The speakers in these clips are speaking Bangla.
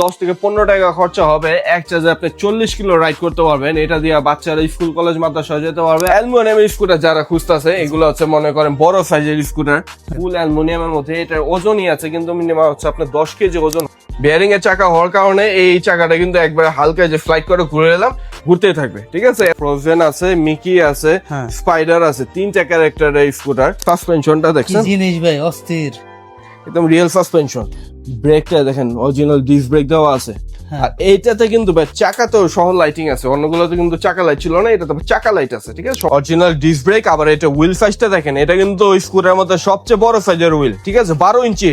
10 থেকে 15 টাকা খরচা হবে, এক চার্জে আপনি 40 কিলো রাইড করতে পারবেন। এটা দিয়ে বাচ্চারা স্কুল কলেজ মাদ্রাসায় যেতে পারবে। অ্যালুমিনিয়াম স্কুটার যারা খুঁজতেছে, এগুলো হচ্ছে মনে করেন বড় সাইজের স্কুটার, ফুল অ্যালুমিনিয়ামের মধ্যে। এটার ওজনই আছে কিন্তু মিনিমাম হচ্ছে আপনার 10 কেজি ওজন। বেয়ারিং এর চাকা হওয়ার কারণে এই চাকাটা কিন্তু একবারে হালকা যে ফ্লাইট করে ঘুরে এলাম, ঘুরতেই থাকবে, ঠিক আছে। ফ্রোজেন আছে, মিকি আছে, স্পাইডার আছে, 3টা ক্যারেক্টার এই স্কুটার। সাসপেনশনটা দেখছেন, কি জিনিস ভাই, অস্থির, একদম রিয়েল সাসপেনশন। ব্রেকটা দেখেন অরিজিনাল ডিস্ক ব্রেক দেওয়া আছে। আর এইটাতে কিন্তু চাকা তো সহ লাইটিং আছে, অন্যগুলোতে কিন্তু চাকা লাইট ছিল না, এটাতে চাকা লাইট আছে, ঠিক আছে। Original disc brake. আবার এটা হুইল সাইজটা দেখেন, এটা কিন্তু স্কুটারের মধ্যে সবচেয়ে বড় সাইজের হুইল, ঠিক আছে, 12 ইঞ্চি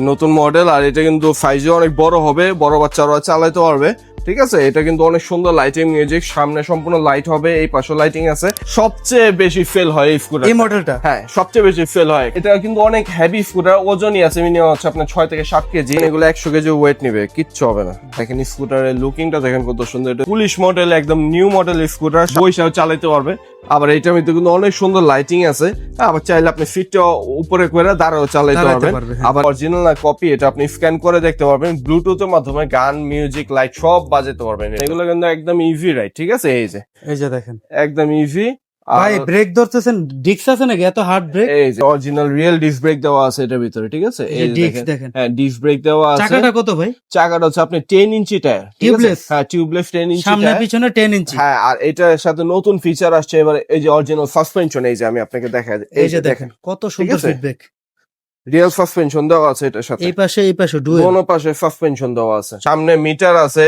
নতুন মডেল। আর এটা কিন্তু সাইজে অনেক বড় হবে, বড় বাচ্চারা চালাতে পারবে, ঠিক আছে। এটা কিন্তু অনেক সুন্দর লাইটিং মিউজিক, সামনে সম্পূর্ণ লাইট হবে, এই পাশে লাইটিং আছে। সবচেয়ে বেশি ফেল হয় এই স্কুটার, এই মডেলটা, হ্যাঁ সবচেয়ে বেশি ফেল হয়। এটা কিন্তু অনেক হেভি স্কুটার, ওজনই আছে মিনিমাম হচ্ছে আপনার 6 থেকে 7 কেজি। এগুলো 100 কেজি ওয়েট নিবে, কিচ্ছু হবে না। দেখেন স্কুটারের লুকিংটা দেখেন কত সুন্দর। এটা পুলিশ মডেল, একদম নিউ মডেল স্কুটার, বৈশাও চালাতে পারবে। আবার এইটার মধ্যে কিন্তু অনেক সুন্দর লাইটিং আছে। আবার চাইলে আপনি সিটটা উপরে করে দাঁড়াও চালাতে পারবেন। আবার অরিজিনাল না কপি, এটা আপনি স্ক্যান করে দেখতে পারবেন। ব্লুটুথের মাধ্যমে গান, মিউজিক, লাইট সব বাজাতে পারবেন। এগুলো কিন্তু একদম ইজি রাইড, ঠিক আছে। এই যে দেখেন একদম ইজি। ভাই ব্রেক ধরতেছেন, ডিস্ক আছে নাকি এত হার্ড ব্রেক? এই যে অরিজিনাল রিয়েল ডিস্ক ব্রেক দেওয়া আছে এটার ভিতরে, ঠিক আছে। এই যে দেখেন, হ্যাঁ ডিস্ক ব্রেক দেওয়া আছে। চাকাটা কত ভাই? চাকাটা হচ্ছে আপনি 10 ইঞ্চি টায়ার, টিউবলেস। হ্যাঁ টিউবলেস 10 ইঞ্চি সামনে পিছনে 10 ইঞ্চি। হ্যাঁ, আর এটার সাথে নতুন ফিচার আসছে এবার, এই যে অরিজিনাল সাসপেনশন। এই যে আমি আপনাকে দেখাই, এই যে দেখেন কত সুন্দর ফিডব্যাক, রিয়েল সাসপেনশন দেওয়া আছে এটার সাথে। এই পাশে ডুয়েল, দোনো পাশে সাসপেনশন দেওয়া আছে। সামনে মিটার আছে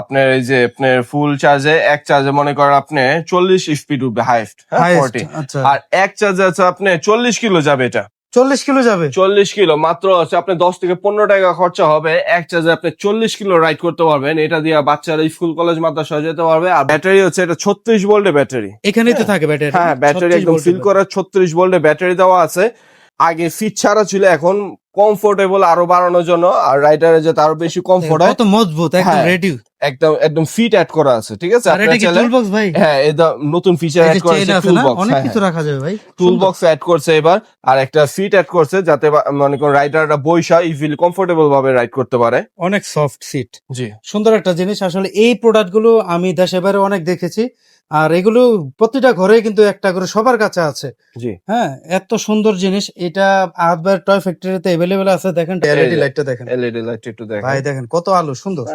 আপনার, এই যে আপনার ফুল চার্জে, এক চার্জে মনে করেন আপনি 40 স্পিড উঠবে হাইস্ট, 40। আর এক চার্জে আছে আপনি 40 কিলো যাবে। এটা 40 কিলো যাবে, 40 কিলো মাত্র হচ্ছে আপনি 10 থেকে 15 টাকা খরচা হবে, এক চার্জে আপনি 40 কিলো রাইড করতে পারবেন। এটা দিয়ে বাচ্চারা স্কুল কলেজ মাদ্রাসায় যেতে পারবে। আর ব্যাটারি হচ্ছে এটা 36 ভোল্টের ব্যাটারি, এখানেই তো থাকে ব্যাটারি। হ্যাঁ ব্যাটারি একদম ফিল করা 36 ভোল্টের ব্যাটারি দেওয়া আছে। আগে ফিট ছাড়া ছিল, এখন কমফোর্টেবল আরো বাড়ানোর জন্য, আর রাইডারে যাতে আরো বেশি কমফোর্ট হয়, কত মজবুত, একদম রেডি, একদম ফিট অ্যাড করা আছে, ঠিক আছে। আর এটা কি টুলবক্স ভাই? হ্যাঁ, এটা নতুন ফিচার অ্যাড করা আছে, টুলবক্স, অনেক কিছু রাখা যাবে ভাই। টুলবক্স অ্যাড করছে এবার। আর একটা সিট অ্যাড করছে যাতে মনে করেন রাইডাররা বইসা ইজিলি কমফোর্টেবল ভাবে রাইড করতে পারে। অনেক সফট সিট, জি সুন্দর একটা জিনিস। আসলে এই প্রোডাক্ট গুলো আমি দেশে বাইরে অনেক দেখেছি, আর এগুলো প্রতিটা ঘরে কিন্তু একটা করে সবার কাছে আছে। জি হ্যাঁ, এত সুন্দর জিনিস। এটা আদবার টয় ফ্যাক্টরিতে अवेलेबल আছে। দেখেন এলইডি লাইটটা দেখেন, এলইডি লাইট একটু দেখেন ভাই, দেখেন কত আলো সুন্দর।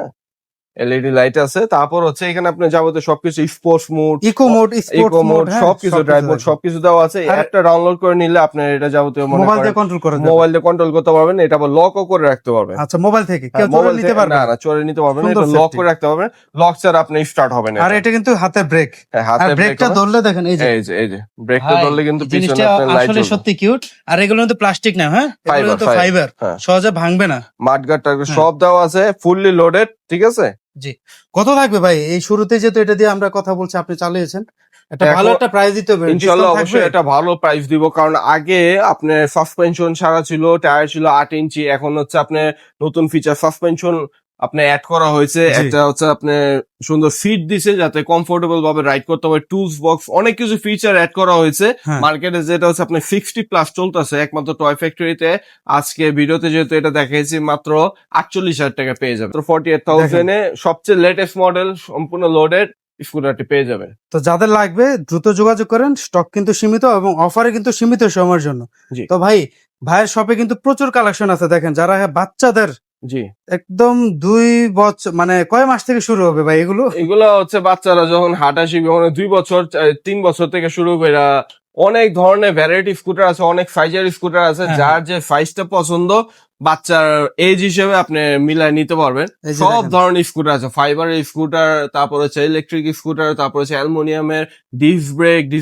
এলইডি লাইট আছে। তারপর হচ্ছে এখানে আপনি যাবতীয় সবকিছু, sports mode, eco mode, sports mode, সবকিছু, ড্রাইভ মোড সবকিছু দেওয়া আছে। অ্যাপটা ডাউনলোড করে নিলে আপনার এটা যাবতীয় মোবাইল দিয়ে কন্ট্রোল করা যাবে, মোবাইল দিয়ে কন্ট্রোল করতে পারবেন। এটা আবার লকও করে রাখতে পারবেন। আচ্ছা, মোবাইল থেকে কেউ চোরে নিতে পারবে না, চোরে নিতে পারবেন না, এটা লক করে রাখতে পারবেন। লক ছাড়া আপনি স্টার্ট হবে না। আর এটা কিন্তু হাতের ব্রেক, হাতের ব্রেকটা ধরলে দেখেন, এই যে ব্রেকটা ধরলে কিন্তু পিছনে আপনার লাইট আসলে সত্যি কিউট। আর এগুলো কিন্তু প্লাস্টিক না, হ্যাঁ এগুলো কিন্তু ফাইবার, সহজে ভাঙবে না। মাডগার্ড সব দেওয়া আছে, ফুললি লোডেড, ঠিক আছে। জি, কত থাকবে ভাই এই শুরুতে, যেহেতু এটা দিয়ে আমরা কথা বলছি, আপনি চালিয়েছেন, একটা ভালো একটা প্রাইস দিতে হবে ইনশাআল্লাহ। অবশ্যই একটা ভালো প্রাইস দিব, কারণ আগে আপনার সাসপেনশন ছাড়া ছিল, টায়ার ছিল 8 ইঞ্চি, এখন হচ্ছে আপনার নতুন ফিচার সাসপেনশন আপনি অ্যাড করা হয়েছে। একটা হচ্ছে আপনার সুন্দর সিট দিছে যাতে কমফোর্টেবল ভাবে রাইড করতে পারে, টুলস বক্স, অনেক কিছু ফিচার অ্যাড করা হয়েছে। মার্কেটে যেটা হচ্ছে আপনার 60+ চলতেছে একমাত্র টয় ফ্যাক্টরিতে। আজকে ভিডিওতে যেহেতু এটা দেখাইছি, মাত্র 48,000 টাকা পেয়ে যাবে। 48,000 এ সবচেয়ে লেটেস্ট মডেল সম্পূর্ণ লোডেড স্কুটারটি পেয়ে যাবে। তো যাদের লাগবে দ্রুত যোগাযোগ করেন, স্টক কিন্তু সীমিত এবং অফারে কিন্তু সীমিত সময়ের জন্য। তো ভাইয়ের শপে কিন্তু প্রচুর কালেকশন আছে। দেখেন, যারা বাচ্চাদের, জি একদম 2 বছর, মানে কয় মাস থেকে শুরু হবে ভাই এগুলো? এগুলো হচ্ছে বাচ্চারা যখন হাঁটা শিখবে, মানে 2 বছর 3 বছর থেকে শুরু করে অনেক ধরনের ভ্যারাইটি স্কুটার আছে, অনেক সাইজের স্কুটার আছে। যার যে সাইজটা পছন্দ বাচ্চার এজ হিসেবে আপনি মিলাই নিতে পারবেন। সব ধরনের স্কুটার আছে, ফাইবারের স্কুটার, তারপর হচ্ছে ইলেকট্রিক স্কুটার, তারপর হচ্ছে অ্যালুমিনিয়ামের, ডিস্ক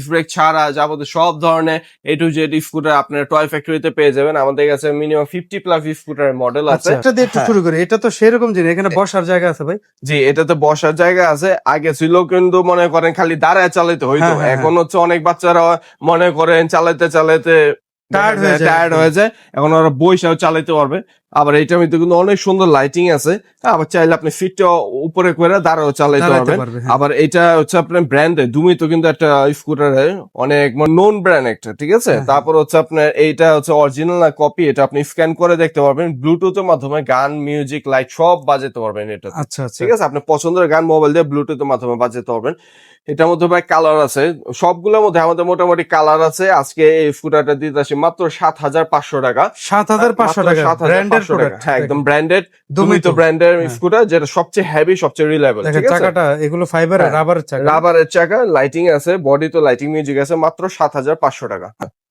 ব্রেক ছাড়া যাবতীয় সব ধরনের A to Z স্কুটার আপনার টয় ফ্যাক্টরিতে পেয়ে যাবেন। আমাদের কাছে মিনিমাম 50+ স্কুটারের মডেল আছে। এটা দিয়ে একটু শুরু করি। এটা তো সেরকম জিনিস, এখানে বসার জায়গা আছে ভাই? জি, এটাতে বসার জায়গা আছে। আগে ছিল কিন্তু মনে করেন খালি দাঁড়ায় চালাতে হইতো, এখন হচ্ছে অনেক বাচ্চারা মনে করেন চালাতে টায়ার্ড হয়ে যায়, এখন ওরা বইসাও চালাতে পারবে। আবার এটার মধ্যে কিন্তু অনেক সুন্দর লাইটিং আছে। আবার চাইলে আপনি সিটটা উপরে করে দাঁড়াও চালাইতে চালাতে পারবেন। পারবে, হ্যাঁ। আবার এটা হচ্ছে আপনার ব্র্যান্ডে দুমি তো কিন্তু একটা স্কুটারের অনেক নোন ব্র্যান্ড একটা, ঠিক আছে। হ্যাঁ। তারপর হচ্ছে আপনার এইটা হচ্ছে অরিজিনাল না কপি, এটা আপনি স্ক্যান করে দেখতে পারবেন। ব্লুটুথের মাধ্যমে গান, মিউজিক, লাইট সব বাজাতে পারবেন এটা, আচ্ছা আচ্ছা। ঠিক আছে। আপনি পছন্দের গান মোবাইল দিয়ে ব্লুটুথের মাধ্যমে বাজাতে পারবেন। এটার মধ্যে ভাই কালার আছে, সবগুলোর মধ্যে আমাদের মোটামুটি কালার আছে। আজকে এই স্কুটারটা দিতে আসি মাত্র 7,500 টাকা। 7,500 টাকা, ব্র্যান্ডের 7,500 টাকা, প্রোডাক্ট। হ্যাঁ একদম ব্র্যান্ডেড Dumito। তো ব্র্যান্ডের হ্যাঁ। স্কুটার, যেটা সবচেয়ে হেভি, সবচেয়ে রিলায়েবল, দেখেন ঠিক আছে। চাকাটা, এগুলো ফাইবার হ্যাঁ। রাবারের চাকা। রাবারের চাকা, লাইটিং আছে, বডি তো লাইটিং, মিউজিক আছে, মাত্র 7,500 টাকা।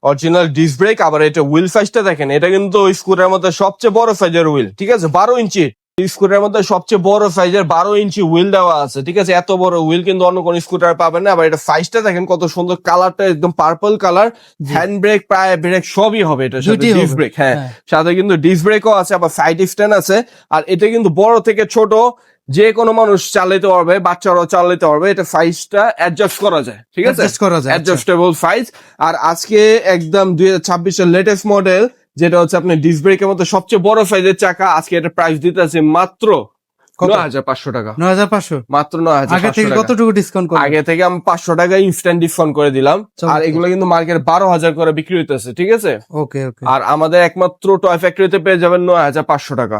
Original disc brake. আবার এটা হুইল সাইজটা দেখেন, এটা কিন্তু স্কুটারের মধ্যে সবচেয়ে বড় সাইজের হুইল, ঠিক আছে, 12 ইঞ্চি। স্কুটারের মধ্যে সবচেয়ে বড় সাইজের 12 ইঞ্চি হুইল দেওয়া আছে, ঠিক আছে। এত বড় হুইল কিন্তু অন্য কোন স্কুটার পাবেন না। আবার এটা সাইজটা দেখেন কত সুন্দর, কালারটা একদম পার্পল কালার। হ্যান্ড ব্রেক, পায়ে ব্রেক সবই হবে এটার সাথে, দুইটাই ডিস্ক হবে। ব্রেক, হ্যাঁ। হ্যাঁ। সাথে কিন্তু ডিস্ক ব্রেকও আছে, আবার সাইড স্ট্যান্ড আছে। আর এটা কিন্তু বড় থেকে ছোট যে কোনো মানুষ চালাতে পারবে, বাচ্চারাও চালাতে পারবে। এটা সাইজটা অ্যাডজাস্ট করা যায়, ঠিক আছে, Adjust করা যায়, আচ্ছা। Adjustable size. আর আজকে একদম 2026 এর লেটেস্ট মডেল, যেটা হচ্ছে আপনি ডিস্ক ব্রেকের মধ্যে সবচেয়ে বড় সাইজের চাকা, আজকে এটা প্রাইস দিতে আছে মাত্র কত? 9,500 টাকা। 9,500। মাত্র আগে থেকে 9,500 টাকা। কতটুকু ডিসকাউন্ট করবেন? আগে থেকে আমি 500 টাকা ইনস্ট্যান্ট ডিসকাউন্ট করে দিলাম। চমৎকার। আর এগুলো কিন্তু মার্কেট 12,000 করে বিক্রি হইতেছে, ঠিক আছে। ওকে ওকে। আর আমাদের একমাত্র টয় ফ্যাক্টরিতে পেয়ে যাবেন 9,500 টাকা।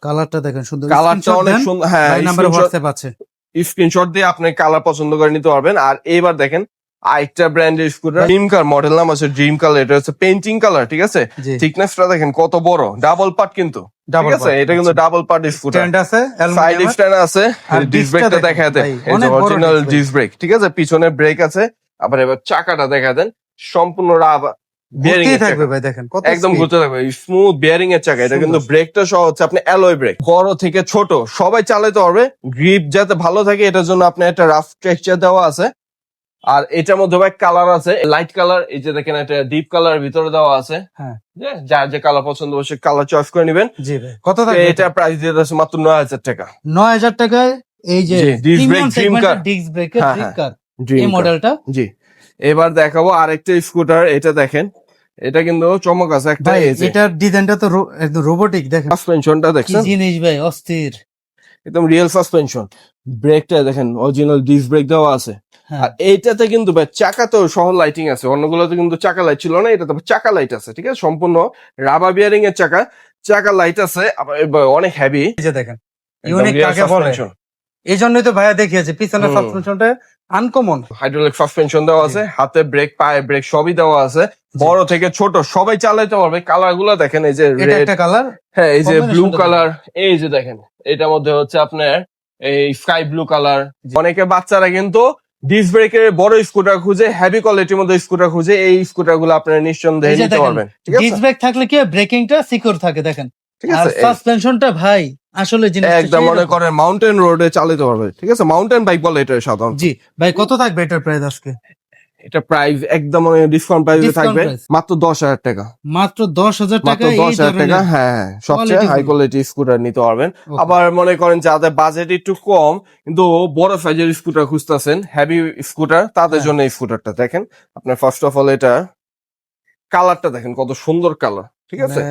কালারটা দেখেন সুন্দর, কালারটা Screenshot অনেক দেন, সুন্দর, হ্যাঁ। ভাই নাম্বারে হোয়াটসঅ্যাপ আছে। স্ক্রিনশট দিয়ে আপনি কালার পছন্দ করে নিতে পারবেন। আর এইবার দেখেন আরেকটা ব্র্যান্ডের স্কুটার, ড্রিম কার, মডেল নাম আছে ড্রিম কালার। এটা হচ্ছে পেইন্টিং কালার, ঠিক আছে। জি। থিকনেসটা দেখেন কত বড়, ডাবল পার্ট কিন্তু, ঠিক Double আছে। part, এটা কিন্তু আচ্ছা। Double part scooter. স্ট্যান্ড আছে, সাইড অ্যালুমিনিয়ামের। স্ট্যান্ড আছে, আর ডিস্ক ডিস্কটা ব্রেকটা দেখেন দেখা দেন, ভাই, এই যে অনেক বড় original disc brake. Disc brake, ঠিক আছে। পিছনে ব্রেক আছে। আবার এবার চাকাটা দেখা দেন, সম্পূর্ণ রাবার বিয়ারিং ঘুরতেই এর থাকবে চাকা, ভাই, দেখেন কত একদম speed। ঘুরতে থাকবে, স্মুথ বিয়ারিং এর চাকা। এটা সুন্দর। কিন্তু ব্রেকটা সহ হচ্ছে আপনি অ্যালয় ব্রেক, বড় থেকে ছোট সবাই চালাতে পারবে। গ্রিপ যাতে ভালো থাকে এটার জন্য আপনি একটা রাফ টেক্সচার দেওয়া আছে। আর এটার মধ্যে ভাই কালার আছে, লাইট কালার, এই যে দেখেন এটা ডিপ কালার ভিতরে দেওয়া আছে, হ্যাঁ। যার যে কালার পছন্দ হবে সে কালার চয়েস করে নেবেন। জি ভাই, কত থাকবে এটা প্রাইস দিয়ে আছে মাত্র 9,000 টাকা। 9,000 টাকায় এই যে জি, disc brake, প্রিমিয়াম dream সেগমেন্টের car। ডিস্ক ব্রেকের হ্যাঁ, ড্রিম হ্যাঁ। কার Dream এই car। মডেলটা। জি, এবার দেখাবো আরেকটা স্কুটার। এটা দেখেন, এটা কিন্তু চমক আছে একটা, ভাই এই যে এটার ডিজাইনটা তো একদম রোবোটিক, দেখেন সাসপেনশনটা কি দেখছেন, জিনিস ভাই, অস্থির। একদম রিয়েল সাসপেনশন। ব্রেকটা দেখেন অরিজিনাল ডিস্ক ব্রেক দেওয়া আছে। হ্যাঁ। আর এইটাতে কিন্তু ভাই চাকা তো সহ লাইটিং আছে, অন্যগুলোতে কিন্তু চাকা লাইট ছিল না, এটাতে চাকা লাইট আছে, ঠিক আছে। সম্পূর্ণ রাবার বিয়ারিং এর চাকা, চাকা লাইট আছে। আবার অনেক হেভি, এই যে দেখেন ইউনিক কাকে বলে, এই জন্যই তো ভাইয়া দেখিয়েছে পিছনের হুম। সাসপেনশনটা আনকমন। হাইড্রোলিক সাসপেনশন দেওয়া আছে, হাতে ব্রেক, পায়ে ব্রেক সবই দেওয়া আছে। বড় থেকে ছোট সবাই চালাতে পারবে। কালার গুলো দেখেন, এই যে এটা রেড, একটা কালার, হ্যাঁ এই যে combination ব্লু টা কালার, এই যে দেখেন এটার মধ্যে হচ্ছে আপনার এই স্কাই ব্লু কালার। অনেকে বাচ্চারা কিন্তু ডিস্ক ব্রেকের বড় স্কুটার খুঁজে, হেভি কোয়ালিটির মধ্যে স্কুটার খুঁজে, এই স্কুটার গুলো আপনারা নিঃসন্দেহে এই যে নিতে দেখেন পারবেন, ঠিক আছে। ডিস্ক ব্রেক থাকলে কি ব্রেকিংটা সিকিউর থাকে, দেখেন। ঠিক আর আছে, সাসপেনশনটা ভাই আসলে জিনিসটা একদম মনে করেন মাউন্টেন রোডে চালাতে পারবে, ঠিক আছে। মাউন্টেন বাইক বলে এটা সাধারণত। জি ভাই, কত থাকবে এটার প্রাইস আজকে? এটা প্রাইস একদম ডিসকাউন্ট প্রাইসে Discount থাকবে price। মাত্র 10,000 টাকা। মাত্র 10,000 মাত্র টাকা, এই 10,000 টাকা, ধরনের হ্যাঁ। সবচেয়ে quality high full। Quality scooter নিতে পারবেন। Okay। আবার মনে করেন যাদের বাজেট একটু কম কিন্তু বড় সাইজের স্কুটার খুঁজতেছেন, হেভি স্কুটার, তাদের হ্যাঁ। জন্য এই স্কুটারটা দেখেন। আপনার ফার্স্ট অফ অল এটা কালারটা দেখেন কত সুন্দর কালার, ঠিক আছে।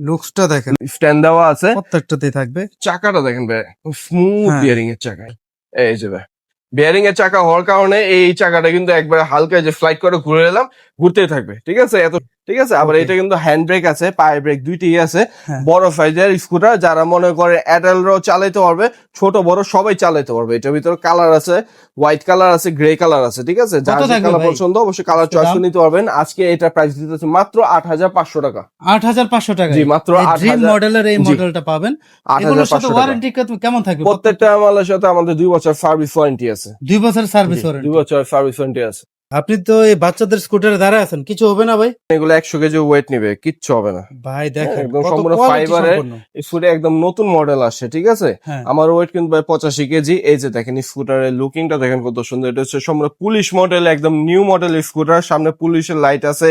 লুকসটা দেখেন, স্ট্যান্ড দেওয়া আছে, প্রত্যেকটাতেই থাকবে। চাকাটা দেখেন ভাই, স্মুথ হ্যাঁ। বিয়ারিং এর চাকা, এই যে ভাই বিয়ারিং এর চাকা হওয়ার কারণে এই চাকাটা কিন্তু একবার হালকা যে ফ্লাইট করে ঘুরে এলাম, ঘুরতেই থাকবে, ঠিক আছে। এত ঠিক আছে। আবার Okay। এটা কিন্তু হ্যান্ড ব্রেক আছে, পায়ে ব্রেক দুইটাই আছে। হ্যাঁ। বড় সাইজের স্কুটার, যারা মনে করে অ্যাডাল্টরাও চালাতে পারবে, ছোট বড় সবাই চালাতে পারবে। এটার ভিতরে কালার আছে, হোয়াইট কালার আছে, গ্রে কালার আছে, ঠিক আছে। যার কত যে থাকবে কালার ভাই? পছন্দ অবশ্যই কালার চয়েস করে নিতে পারবেন। আজকে এটা প্রাইস দিতেছে মাত্র 8,500 টাকা। 8,500 টাকা, জি, মাত্র ড্রিম 8,000 মডেলের এই জি। মডেলটা পাবেন। এগুলোর সাথে 8,500 টাকা। ওয়ারেন্টি কেমন থাকবে? প্রত্যেকটা মালের সাথে আমাদের 2 বছর সার্ভিস ওয়ারেন্টি আছে। 2 বছর সার্ভিস 2 ওয়ারেন্টি। বছর সার্ভিস ওয়ারেন্টি আছে। আপনি তো এই বাচ্চাদের স্কুটারে দাঁড়ায় আছেন, কিছু হবে না ভাই? এগুলো 100 কেজি ওয়েট নিবে, কিচ্ছু হবে না। ভাই দেখেন একদম কত সম্পূর্ণ quality ফাইবারে সম্পন্ন। স্কুটার, একদম নতুন মডেল আসছে, ঠিক আছে। হ্যাঁ। আমার ওয়েট কিন্তু ভাই 85 কেজি। এই যে দেখেন স্কুটারের লুকিংটা দেখেন কত সুন্দর। এটা হচ্ছে সম্পূর্ণ পুলিশ মডেল, একদম নিউ মডেল স্কুটার। সামনে পুলিশের লাইট আছে,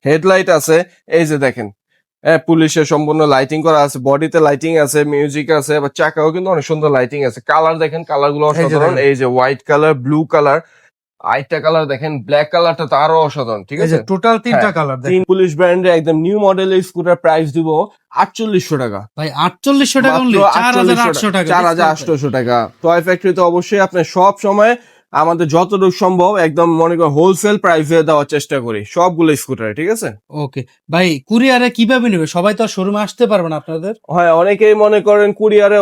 হেডলাইট আছে, এই যে দেখেন পুলিশের সম্পূর্ণ লাইটিং করা আছে, বডিতে লাইটিং আছে, মিউজিক আছে, আবার চাকাও কিন্তু অনেক সুন্দর লাইটিং আছে। কালার দেখেন, কালার গুলো অসাধারণ। দেখেন। এই যে হোয়াইট কালার, ব্লু কালার, আরেকটা কালার দেখেন, ব্ল্যাক কালারটা তো আরো অসাধারণ, ঠিক এই যে আছে। টোটাল 3টা হ্যাঁ, কালার তিন পুলিশ ব্র্যান্ডের একদম নিউ মডেলের স্কুটার প্রাইস দিব 4800 টাকা। ভাই 4800 টাকা অনলি, 4800 টাকা, 4800 টাকা। টয় ফ্যাক্টরিতে অবশ্যই আপনি সব সময় আমাদের যতটুকু সম্ভব একদম মনে করেন হোলসেল প্রাইসে দেওয়ার চেষ্টা করি সবগুলো স্কুটারে, ঠিক আছে। ওকে ভাই, কুরিয়ারে কিভাবে নেবে? সবাই তো শোরুমে আসতে পারবে না আপনাদের। হ্যাঁ, অনেকেই মনে করেন কুরিয়ারে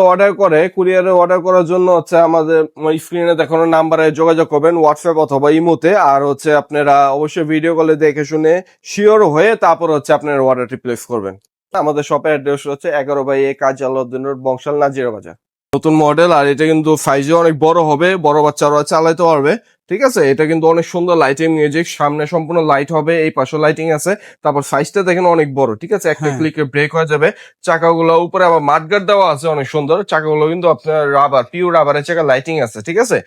অর্ডার করার জন্য হচ্ছে আমাদের স্ক্রিনে দেখানো নাম্বারে যোগাযোগ করবেন, হোয়াটসঅ্যাপ অথবা ইমোতে। আর হচ্ছে আপনারা অবশ্যই ভিডিও কলে দেখে শুনে শিওর হয়ে তারপর হচ্ছে আপনার অর্ডারটি প্লেস করবেন। আমাদের শপের অ্যাড্রেস হচ্ছে 11/A কাজী আলাউদ্দিন রোড, বংশাল, নাজিরা বাজার। নতুন মডেল, আর এটা কিন্তু সাইজে অনেক বড় হবে, বড় বাচ্চারা চালাতে পারবে, ঠিক আছে। এটা কিন্তু অনেক সুন্দর লাইটিং মিউজিক, সামনে সম্পূর্ণ লাইট হবে, এই পাশে লাইটিং আছে। তারপর সাইজটা দেখেন অনেক বড়, ঠিক আছে। একটা ক্লিকে ব্রেক হয়ে যাবে। চাকাগুলো উপরে আবার মাডগার্ড দেওয়া আছে, অনেক সুন্দর। চাকাগুলো কিন্তু আপনার রাবার, পিওর রাবারের চাকা, লাইটিং আছে, ঠিক আছে।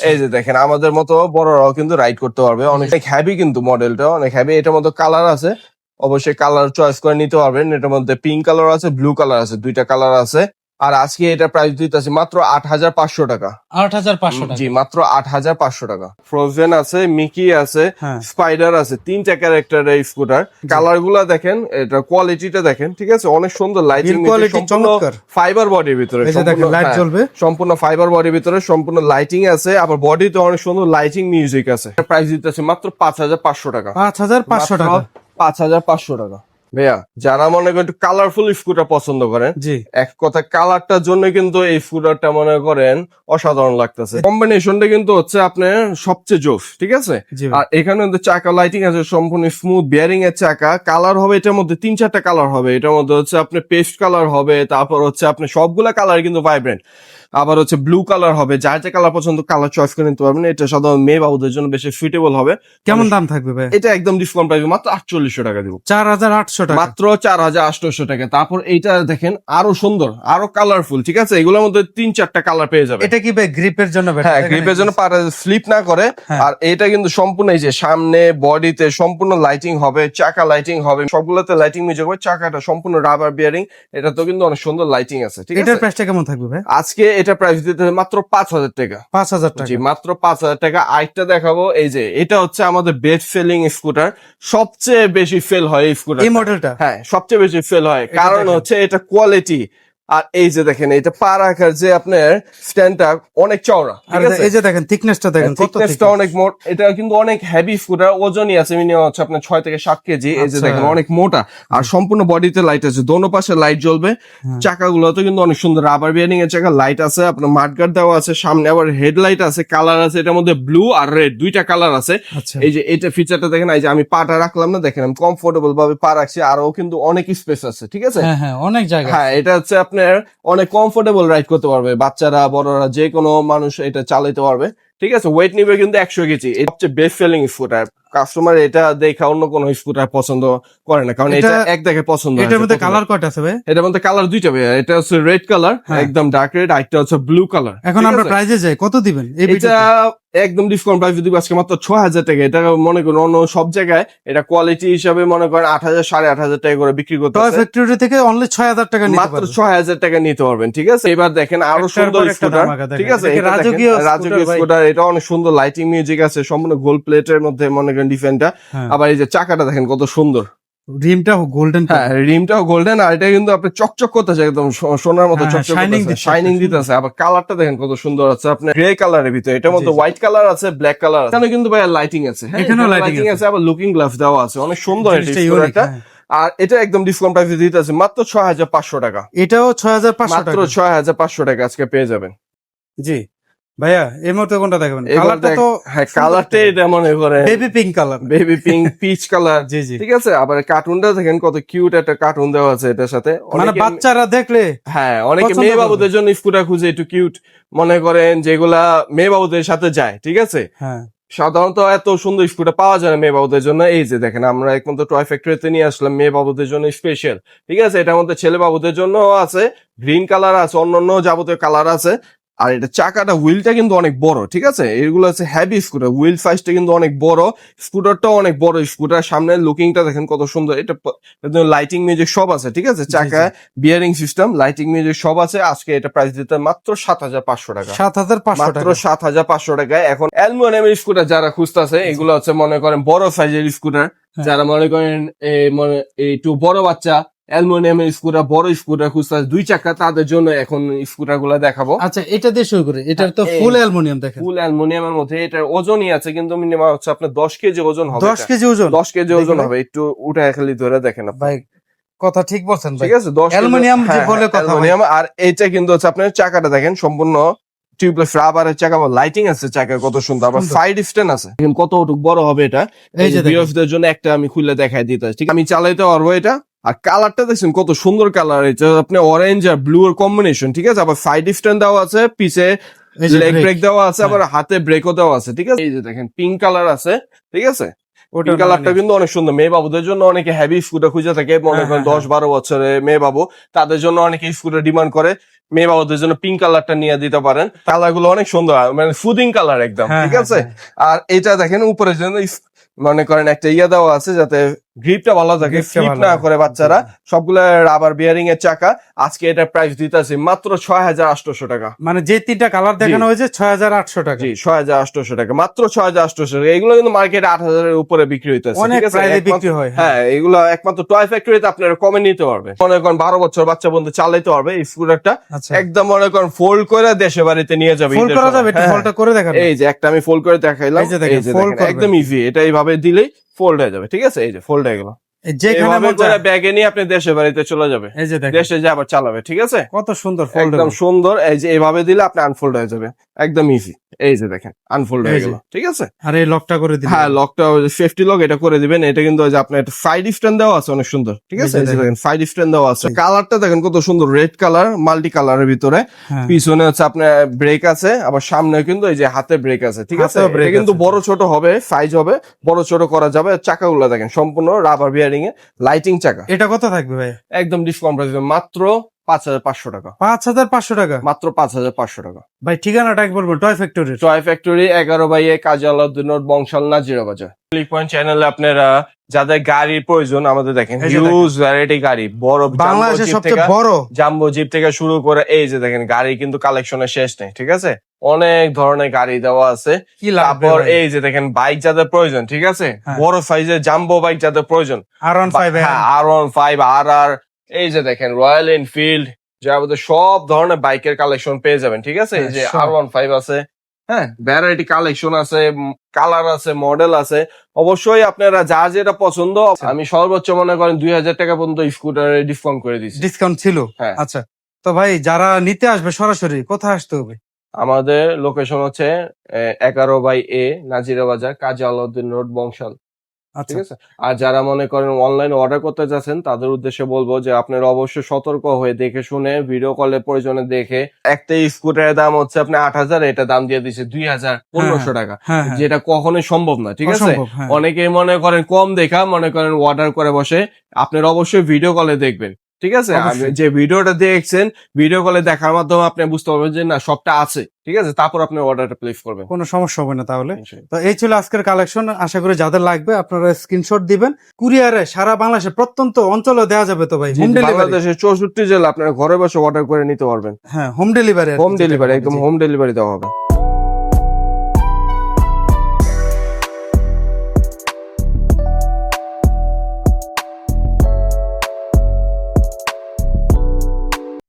এই যে দেখেন, আমাদের মতো বড়রাও কিন্তু রাইড করতে পারবে। অনেক হ্যাভি কিন্তু মডেলটা, অনেক হ্যাভি। এটার মধ্যে কালার আছে, অবশ্যই কালার চয়েস করে নিতে পারবেন। এটার মধ্যে পিঙ্ক কালার আছে, ব্লু কালার আছে, দুইটা কালার আছে। আর আজকে এটা প্রাইস দিতেছি মাত্র 8500 টাকা। 8500 টাকা, জি, মাত্র 8500 টাকা। ফ্রোজেন আছে, মিকি আছে, স্পাইডার আছে, 3টা ক্যারেক্টারের স্কুটার। কালার গুলা দেখেন, এটা কোয়ালিটিটা দেখেন, ঠিক আছে। অনেক সুন্দর লাইটিং, ফাইবার বডির ভিতরে, সম্পূর্ণ ফাইবার বডির ভিতরে সম্পূর্ণ লাইটিং আছে। আবার বডিতে অনেক সুন্দর লাইটিং মিউজিক আছে। প্রাইস দিতেছি মাত্র 5500 টাকা। 5500 টাকা, 5500 টাকা। ভাইয়া, যারা মনে করেন একটু কালারফুল স্কুটার পছন্দ করেন, এক কথা কালারটার জন্য কিন্তু এই স্কুটারটা মনে করেন অসাধারণ লাগতেছে। কম্বিনেশনটা কিন্তু হচ্ছে আপনার সবচেয়ে জোস, ঠিক আছে। আর এখানে কিন্তু চাকা লাইটিং আছে, সম্পূর্ণ স্মুথ বিয়ারিং এর চাকা। কালার হবে এটার মধ্যে 3-4টা কালার হবে। এটার মধ্যে হচ্ছে আপনার পেস্ট কালার হবে, তারপর হচ্ছে আপনার সবগুলা কালার কিন্তু ভাইব্রেন্ট। আবার হচ্ছে ব্লু কালার হবে। যার যে কালার পছন্দ কালার চয়েস করে নিতে পারবেন। এটা সাধারণত মেয়ে বাবুদের জন্য বেশি সুইটেবল হবে। কেমন দাম থাকবে ভাই? এটা একদম ডিসকাউন্ট প্রাইস, মাত্র 4800 টাকা দিব। 4800 টাকা, মাত্র 4800 টাকা। তারপর এইটা দেখেন, আরো সুন্দর, আরো কালারফুল, ঠিক আছে। এগুলোর মধ্যে 3-4টা কালার পেয়ে যাবে। এটা কি ভাই গ্রিপের জন্য? হ্যাঁ, গ্রিপের জন্য, পা স্লিপ না করে। আর এটা কিন্তু সম্পূর্ণ এই যে সামনে বডিতে সম্পূর্ণ লাইটিং হবে, চাকা লাইটিং হবে, সবগুলোতে লাইটিং মিউজিক হবে। চাকাটা সম্পূর্ণ রাবার বিয়ারিং, এটা তো কিন্তু অনেক সুন্দর লাইটিং আছে, ঠিক আছে। এটার প্রাইসটা কেমন থাকবে ভাই? আজকে এটা প্রাইস দিতে মাত্র 5000 টাকা। 5000 টাকা, জি, মাত্র 5000 টাকা। আরেকটা দেখাবো, এই যে এটা হচ্ছে আমাদের বেস্ট সেলিং স্কুটার, সবচেয়ে বেশি সেল হয় এই স্কুটার, এই মডেলটা। হ্যাঁ, সবচেয়ে বেশি সেল হয়, কারণ হচ্ছে এটা কোয়ালিটি। আর এই যে দেখেন, এটা পা রাখার যে আপনার স্ট্যান্ডটা অনেক চওড়া, ঠিক আছে। এই যে দেখেন থিকনেসটা দেখেন, কত থিকনেসটা অনেক মোটা। এটা কিন্তু অনেক হেভি স্কুটার, ওজনই আছে মিনিমাম হচ্ছে আপনার 6 থেকে 7 কেজি। এই যে দেখেন, অনেক মোটা। আর সম্পূর্ণ বডিতে লাইট আছে, দোনো পাশে লাইট জ্বলবে। চাকাগুলোতে কিন্তু অনেক সুন্দর রাবার বিয়ারিং এর চাকা, লাইট আছে, আপনার মাডগার্ড দেওয়া আছে, সামনে আবার হেডলাইট আছে, কালার আছে। এটার মধ্যে ব্লু আর রেড দুইটা কালার আছে। এই যে এটা ফিচারটা দেখেন, এই যে আমি পাটা রাখলাম না, দেখেন আমি কমফোর্টেবল ভাবে পা রাখছি। আরও কিন্তু অনেক স্পেস আছে, ঠিক আছে। হ্যাঁ, অনেক জায়গা। হ্যাঁ, এটা হচ্ছে আপনার অনেক কমফোর্টেবল রাইড করতে পারবে, বাচ্চারা, বড়রা, যে কোনো মানুষ এটা চালাতে পারবে, ঠিক আছে। ওয়েট নিবে কিন্তু 100 কেজি। সবচেয়ে বেস্ট সেলিং স্কুটার। কাস্টমার এটা দেখা অন্য কোনো স্কুটার পছন্দ করে না, কারণ এটা এক দেখে পছন্দ। এটার মধ্যে কালার কয়টা আছে ভাই? এটার মধ্যে কালার দুইটা ভাই। এটা হচ্ছে রেড কালার, একদম ডার্ক রেড, আরেকটা হচ্ছে ব্লু কালার। এখন আমরা প্রাইসে যাই, কত দিবেন? এটা একদম ডিসকাউন্ট প্রাইস দিব আজকে মাত্র 6000 টাকা। এটা মনে করেন অন্য সব জায়গায় এটা কোয়ালিটি হিসাবে মনে করেন 8000, 8500 টাকা করে বিক্রি করতে টয় ফ্যাক্টরি থেকে অনলি 6000 টাকা নিতে পারবেন, মাত্র 6000 টাকা নিতে পারবেন, ঠিক আছে। এবার দেখেন আরো সুন্দর স্কুটার, ঠিক আছে। রাজকীয় স্কুটার, এটা অনেক সুন্দর লাইটিং মিউজিক আছে, সম্পূর্ণ গোল্ড প্লেটের মধ্যে মনে করেন ডিফেন্ডটা। আবার এই যে চাকাটা দেখেন কত সুন্দর, রিমটাও গোল্ডেন। হ্যাঁ, রিমটাও গোল্ডেন। আর এটা কিন্তু আপনি চকচক করতেছে, একদম সোনার মতো চকচক করতেছে, শাইনিং দিতেছে। আবার কালারটা দেখেন কত সুন্দর আছে, আপনার গ্রে কালারের ভিতরে। এটার মধ্যে হোয়াইট কালার আছে, ব্ল্যাক কালার আছে। এখানে কিন্তু ভাই লাইটিং আছে, এখানেও লাইটিং আছে, আবার লুকিং গ্লাস দেওয়া আছে, অনেক সুন্দর এটা স্কুটারটা। আর এটা একদম ডিসকাউন্ট প্রাইসে দিতেছে মাত্র 6500 টাকা। এটাও 6500 টাকা, মাত্র 6500 টাকা আজকে পেয়ে যাবেন। জি ভাইয়া, এই মুহূর্তে কোনটা দেখাবেন? কালারটা তো, হ্যাঁ, কালারটা এটা মনে করে baby pink colour, baby pink peach colour. জি জি, ঠিক আছে। আবার কার্টুনটা দেখেন কত কিউট একটা কার্টুন দেওয়া আছে এটার সাথে। মানে বাচ্চারা দেখলে, হ্যাঁ, অনেকে মেয়ে বাবুদের জন্য স্কুটার খুঁজে, একটু কিউট মনে করেন, যেগুলা মেয়ে বাবুদের সাথে যায়, ঠিক আছে। হ্যাঁ, সাধারণত এত সুন্দর স্কুটার পাওয়া যায় না মেয়ে বাবুদের জন্য। এই যে দেখেন, আমরা একমাত্র টয় ফ্যাক্টরিতে নিয়ে আসলাম মেয়ে বাবুদের জন্য স্পেশাল, ঠিক আছে। এটার মধ্যে ছেলে বাবুদের জন্য আছে, গ্রিন কালার আছে, অন্যান্য যাবতীয় কালার আছে। আর এটা চাকাটা হুইলটা কিন্তু অনেক বড়, ঠিক আছে? এগুলো হচ্ছে হেভি স্কুটার, হুইল সাইজটা কিন্তু অনেক বড়, স্কুটারটাও অনেক বড় স্কুটার। সামনের লুকিংটা দেখেন কত সুন্দর। এটা লাইটিং মিউজিক সব আছে, ঠিক আছে? চাকায় বিয়ারিং সিস্টেম, লাইটিং মিউজিক সব আছে। আজকে এটা প্রাইস দিতে মাত্র 7,500 টাকা। 7,500 মাত্র টাকা। 7,500 টাকায়। এখন অ্যালুমিনিয়ামের স্কুটার যারা খুঁজতেছে, এগুলো হচ্ছে মনে করেন বড় সাইজের স্কুটার, যারা মনে করেন একটু বড় বাচ্চা অ্যালুমিনিয়ামের স্কুটার, বড় স্কুটার খুঁজতেছে 2 চাকা, তাদের জন্য এখন স্কুটার গুলা দেখাবো। আচ্ছা, এটা দিয়ে শুরু করি। এটার তো ফুল অ্যালুমিনিয়াম দেখেন, ফুল অ্যালুমিনিয়ামের মধ্যে। এটার ওজনই আছে কিন্তু মিনিমাম হচ্ছে আপনার 10 কেজি ওজন হবে। 10 কেজি ওজন, 10 কেজি ওজন হবে। একটু উঠে খালি ধরে দেখেন আপনি। ভাই কথা ঠিক বলছেন ভাই, ঠিক আছে, 10 অ্যালুমিনিয়াম যে বলে কথা। অ্যালুমিনিয়াম। আর এইটা কিন্তু হচ্ছে আপনার চাকাটা দেখেন সম্পূর্ণ টিউবলেস রাবারের চাকা, লাইটিং আছে চাকায় কত সুন্দর, আবার সাইড স্ট্যান্ড আছে। এখন কতটুকু বড় হবে এটা, এই যে ভিউয়ারদের জন্য একটা আমি খুলে দেখাই দিতে, ঠিক আছে? আমি চালাইতে পারবো এটা। আর কালারটা দেখছেন কত সুন্দর কালার, এটা আপনি অরেঞ্জ আর ব্লু এর কম্বিনেশন, ঠিক আছে? আবার সাইড স্ট্যান্ড দেওয়া আছে, পিছে লেগ ব্রেক দেওয়া আছে, আবার হাতে ব্রেকও দেওয়া আছে, ঠিক আছে? এই যে দেখেন পিঙ্ক কালার আছে, ঠিক আছে? ওটা কালারটা কিন্তু অনেক সুন্দর। মেয়ে বাবুদের জন্য অনেকে হেভি স্কুটার খুঁজে থাকে, মনে করেন 10-12 বছরে মেয়ে বাবু, তাদের জন্য অনেকে স্কুটার ডিমান্ড করে। মেয়ে বাবুদের জন্য পিঙ্ক কালারটা নিয়ে দিতে পারেন। কালার গুলো অনেক সুন্দর, মানে ফুডিং কালার একদম, ঠিক আছে? আর এটা দেখেন উপরে জন্য মনে করেন একটা দেওয়া আছে যাতে গ্রিপটা ভালো থাকে, স্লিপ না করে বাচ্চারা। সবগুলা রাবার বিয়ারিং এর চাকা। আজকে এটা প্রাইস দিতেছি মাত্র 6,800 টাকা। মানে যে 3টা কালার দেখানো হয়েছে 6,800 টাকা। জি, 6,800 টাকা, মাত্র 6,800 টাকা। এগুলো কিন্তু মার্কেটে 8,000 এর উপরে বিক্রি হইতেছে, অনেক ঠিক আছে? প্রাইসে বিক্রি হয়। হ্যাঁ, এগুলো একমাত্র টয় ফ্যাক্টরিতে আপনারা কমে নিতে পারবে। মনে করেন 12 বছর বাচ্চা বন্ধু চালাইতে পারবে এই স্কুটারটা। একদম মনে করেন ফোল্ড করে দেশে বাড়িতে নিয়ে যাবে। ফোল্ড করা যাবে, একটু ফোল্ডটা করে দেখান। এই যে একটা আমি ফোল্ড করে দেখাইলাম, এই যে দেখেন, একদম ইজি। এটা এইভাবে দিলেই ফোল্ড হয়ে যাবে, ঠিক আছে? এই যে ফোল্ড হয়ে গেল। যেখানে ব্যাগে নিয়ে আপনি দেশে বাড়িতে চলে যাবে, এই যে দেখেন দেশে যে আবার চালাবে, ঠিক আছে? কত সুন্দর ফোল্ড, একদম সুন্দর। এই যে এইভাবে দিলে আপনি আনফোল্ড হয়ে যাবে, একদম ইজি। এই যে দেখেন আনফোল্ড হয়ে গেল, ঠিক আছে? আর এই লকটা করে দিবেন। হ্যাঁ, লকটা সেফটি লক এটা করে দিবেন। এটা কিন্তু ওই যে আপনার একটা সাইড স্ট্যান্ড দেওয়া আছে, অনেক সুন্দর, ঠিক আছে? এই যে দেখেন সাইড স্ট্যান্ড দেওয়া আছে। কালারটা দেখেন কত সুন্দর, রেড কালার, মাল্টি কালারের ভিতরে। পিছনে হচ্ছে আপনার ব্রেক আছে, আবার সামনে কিন্তু এই যে হাতে ব্রেক আছে, ঠিক আছে? এটা কিন্তু বড় ছোট হবে, সাইজ হবে, বড় ছোট করা যাবে। চাকাগুলো দেখেন সম্পূর্ণ রাবার বিয়ারিং এ, লাইটিং চাকা। এটা কত থাকবে ভাই? একদম ডিসকাউন্ট প্রাইস, মাত্র 5,500 টাকা। 5,500 টাকা, মাত্র 5,500 টাকা। ভাই ঠিকানাটা একবার বলুন। Toy factory, toy factory 11/A, কাজী আলাউদ্দিন রোড, বংশাল, নাজিরা বাজার। ক্লিক পয়েন্ট চ্যানেলে আপনারা যাদের গাড়ির প্রয়োজন, আমাদের দেখেন হিউজ ভ্যারাইটি গাড়ি, বড় বাংলাদেশের সবচেয়ে বড় জাম্বো জিপ থেকে শুরু করে এই যে দেখেন গাড়ি কিন্তু কালেকশনের শেষ নেই, ঠিক আছে? অনেক ধরনের গাড়ি দেওয়া আছে। তারপর এই যে দেখেন বাইক যাদের প্রয়োজন, ঠিক আছে? বড় সাইজের জাম্বো বাইক যাদের প্রয়োজন, R15, RR, এই যে দেখেন রয়্যাল এনফিল্ড, যাবতীয় সব ধরনের বাইকের কালেকশন পেয়ে যাবেন, ঠিক আছে? এই যে R15 আছে, হ্যাঁ, ভ্যারাইটি কালেকশন আছে, কালার আছে, মডেল আছে। অবশ্যই আপনারা যা যেটা পছন্দ, আমি সর্বোচ্চ মনে করেন 2,000 টাকা পর্যন্ত স্কুটারে ডিসকাউন্ট করে দিচ্ছি। ডিসকাউন্ট ছিল? হ্যাঁ। আচ্ছা, তো ভাই যারা নিতে আসবে সরাসরি কোথায় আসতে হবে? আমাদের লোকেশন হচ্ছে 11/A, নাজিরা বাজার, কাজী আলাউদ্দিন রোড, বংশাল, ঠিক আছে? আর যারা মনে করেন অনলাইন অর্ডার করতে যাচ্ছেন, তাদের উদ্দেশ্যে বলবো যে আপনারা অবশ্যই সতর্ক হয়ে দেখে শুনে ভিডিও কলে প্রয়োজনে দেখে। একটা স্কুটারের দাম হচ্ছে আপনি 8,000, এটা দাম দিয়ে দিচ্ছে 2,500 টাকা, যেটা কখনোই সম্ভব না, ঠিক আছে? অনেকেই মনে করেন কম দেখা মনে করেন অর্ডার করে বসে। আপনারা অবশ্যই ভিডিও কলে দেখবেন, ঠিক আছে? যে ভিডিওটা দেখছেন, ভিডিও কলে দেখার মাধ্যমে আপনি বুঝতে পারবেন যে না সবটা আছে, ঠিক আছে? তারপর আপনি অর্ডারটা প্লেস করবেন, কোনো সমস্যা হবে না। তাহলে তো এই ছিল আজকের কালেকশন। আশা করি যাদের লাগবে আপনারা স্ক্রিনশট দিবেন, কুরিয়ারে সারা বাংলাদেশের প্রত্যন্ত অঞ্চলে দেওয়া যাবে। তো ভাই হোম ডেলিভারি বাংলাদেশের 64 জেলা আপনারা ঘরে বসে অর্ডার করে নিতে পারবেন। হ্যাঁ, হোম ডেলিভারি, একদম হোম ডেলিভারি দেওয়া হবে।